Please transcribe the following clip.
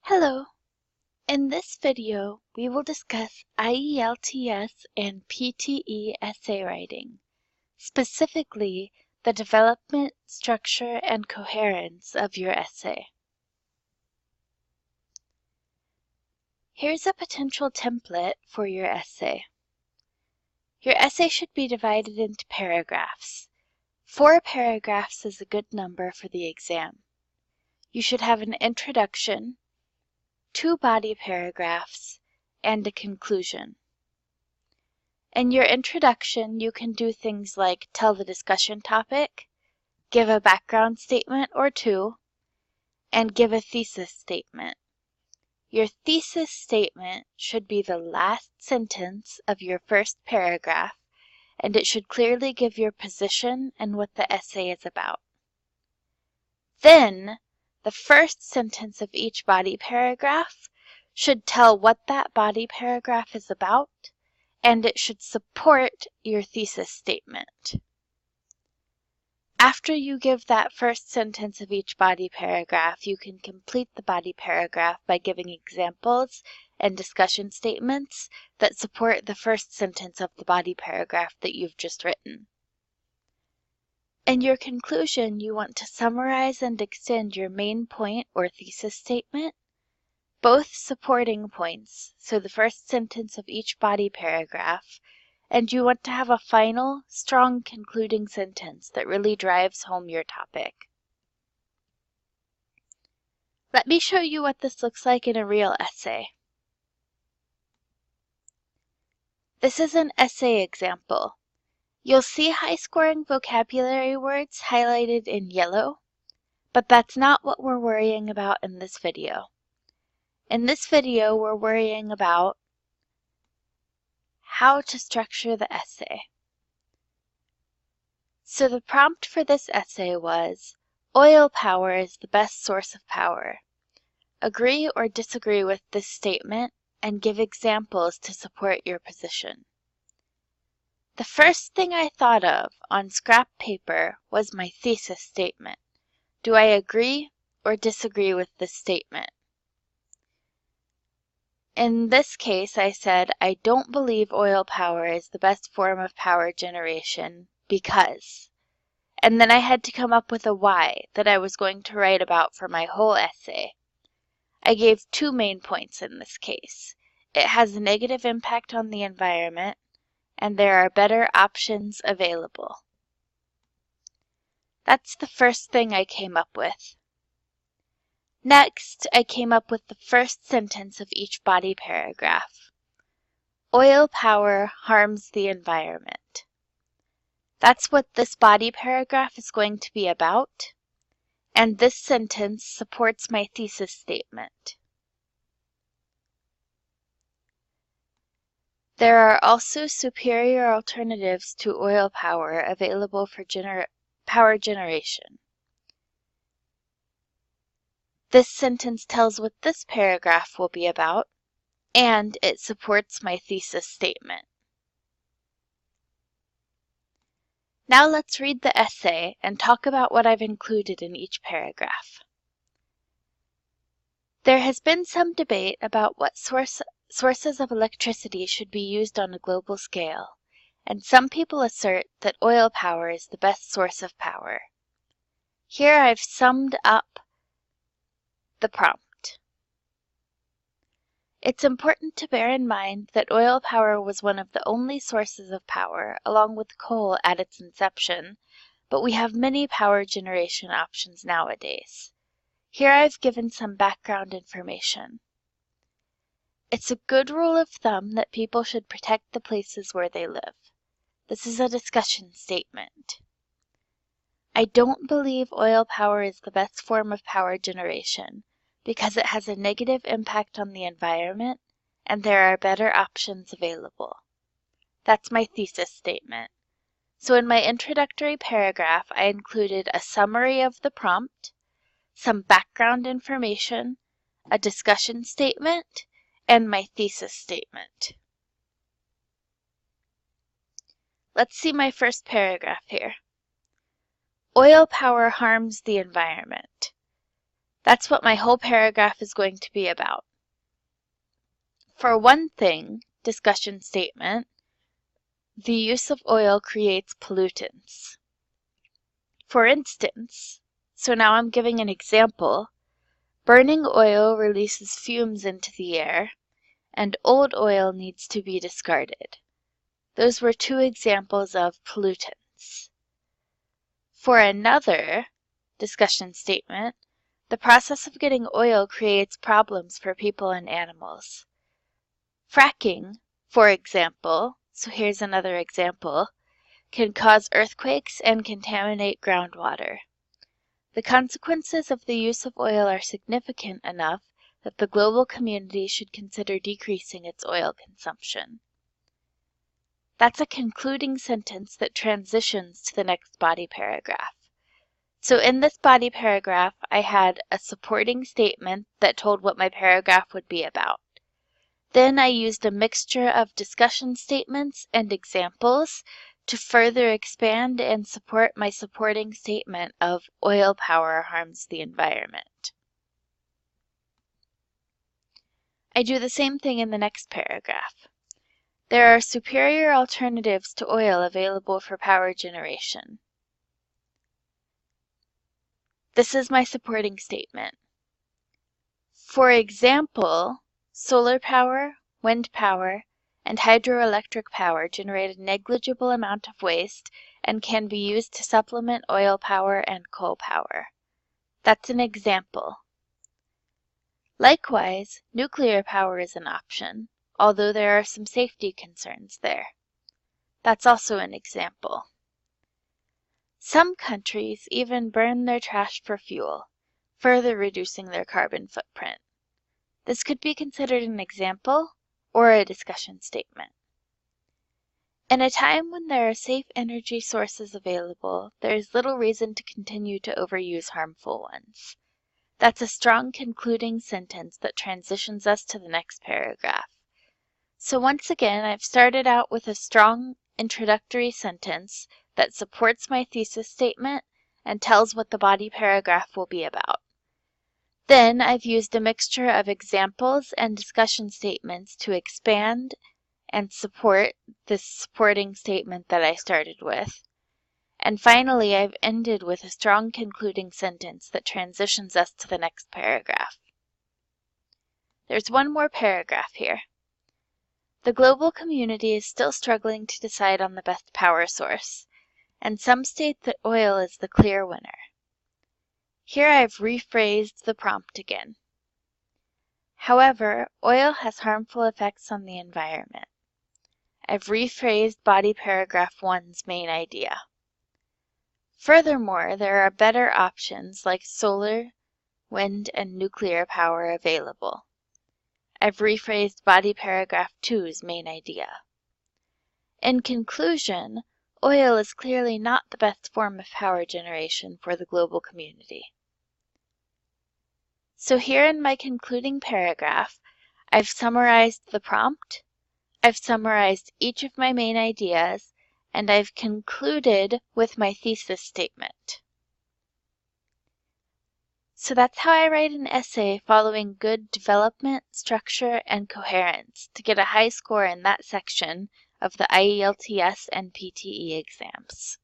Hello! In this video, we will discuss IELTS and PTE essay writing, specifically the development, structure, and coherence of your essay. Here's a potential template for your essay. Your essay should be divided into paragraphs. 4 paragraphs is a good number for the exam. You should have an introduction, 2 body paragraphs, and a conclusion. In your introduction, you can do things like tell the discussion topic, give a background statement or 2, and give a thesis statement. Your thesis statement should be the last sentence of your first paragraph, and it should clearly give your position and what the essay is about. Then, the first sentence of each body paragraph should tell what that body paragraph is about, and it should support your thesis statement. After you give that first sentence of each body paragraph, you can complete the body paragraph by giving examples and discussion statements that support the first sentence of the body paragraph that you've just written. In your conclusion, you want to summarize and extend your main point or thesis statement, both supporting points, so the first sentence of each body paragraph, and you want to have a final, strong concluding sentence that really drives home your topic. Let me show you what this looks like in a real essay. This is an essay example. You'll see high-scoring vocabulary words highlighted in yellow, but that's not what we're worrying about in this video. In this video, we're worrying about how to structure the essay. So the prompt for this essay was, oil power is the best source of power. Agree or disagree with this statement and give examples to support your position. The first thing I thought of on scrap paper was my thesis statement. Do I agree or disagree with this statement? In this case, I said, I don't believe oil power is the best form of power generation because. And then I had to come up with a why that I was going to write about for my whole essay. I gave 2 main points in this case. It has a negative impact on the environment, and there are better options available. That's the first thing I came up with. Next, I came up with the first sentence of each body paragraph. Oil power harms the environment. That's what this body paragraph is going to be about, and this sentence supports my thesis statement. There are also superior alternatives to oil power available for power generation. This sentence tells what this paragraph will be about, and it supports my thesis statement. Now let's read the essay and talk about what I've included in each paragraph. There has been some debate about what sources of electricity should be used on a global scale, and some people assert that oil power is the best source of power. Here I've summed up the prompt. It's important to bear in mind that oil power was one of the only sources of power, along with coal at its inception, but we have many power generation options nowadays. Here I've given some background information. It's a good rule of thumb that people should protect the places where they live. This is a discussion statement. I don't believe oil power is the best form of power generation because it has a negative impact on the environment and there are better options available. That's my thesis statement. So in my introductory paragraph, I included a summary of the prompt, some background information, a discussion statement, and my thesis statement. Let's see my first paragraph here. Oil power harms the environment. That's what my whole paragraph is going to be about. For one thing, discussion statement, the use of oil creates pollutants. For instance, so now I'm giving an example, burning oil releases fumes into the air, and old oil needs to be discarded. Those were two examples of pollutants. For another discussion statement, the process of getting oil creates problems for people and animals. Fracking, for example, so here's another example, can cause earthquakes and contaminate groundwater. The consequences of the use of oil are significant enough that the global community should consider decreasing its oil consumption. That's a concluding sentence that transitions to the next body paragraph. So in this body paragraph, I had a supporting statement that told what my paragraph would be about. Then I used a mixture of discussion statements and examples to further expand and support my supporting statement of oil power harms the environment. I do the same thing in the next paragraph. There are superior alternatives to oil available for power generation. This is my supporting statement. For example, solar power, wind power, and hydroelectric power generate a negligible amount of waste and can be used to supplement oil power and coal power. That's an example. Likewise, nuclear power is an option, although there are some safety concerns there. That's also an example. Some countries even burn their trash for fuel, further reducing their carbon footprint. This could be considered an example or a discussion statement. In a time when there are safe energy sources available, there is little reason to continue to overuse harmful ones. That's a strong concluding sentence that transitions us to the next paragraph. So once again, I've started out with a strong introductory sentence that supports my thesis statement and tells what the body paragraph will be about. Then I've used a mixture of examples and discussion statements to expand and support this supporting statement that I started with. And finally, I've ended with a strong concluding sentence that transitions us to the next paragraph. There's one more paragraph here. The global community is still struggling to decide on the best power source, and some state that oil is the clear winner. Here I've rephrased the prompt again. However, oil has harmful effects on the environment. I've rephrased body paragraph 1's main idea. Furthermore, there are better options like solar, wind, and nuclear power available. I've rephrased body paragraph 2's main idea. In conclusion, oil is clearly not the best form of power generation for the global community. So here in my concluding paragraph, I've summarized the prompt, I've summarized each of my main ideas, and I've concluded with my thesis statement. So that's how I write an essay following good development, structure, and coherence to get a high score in that section of the IELTS and PTE exams.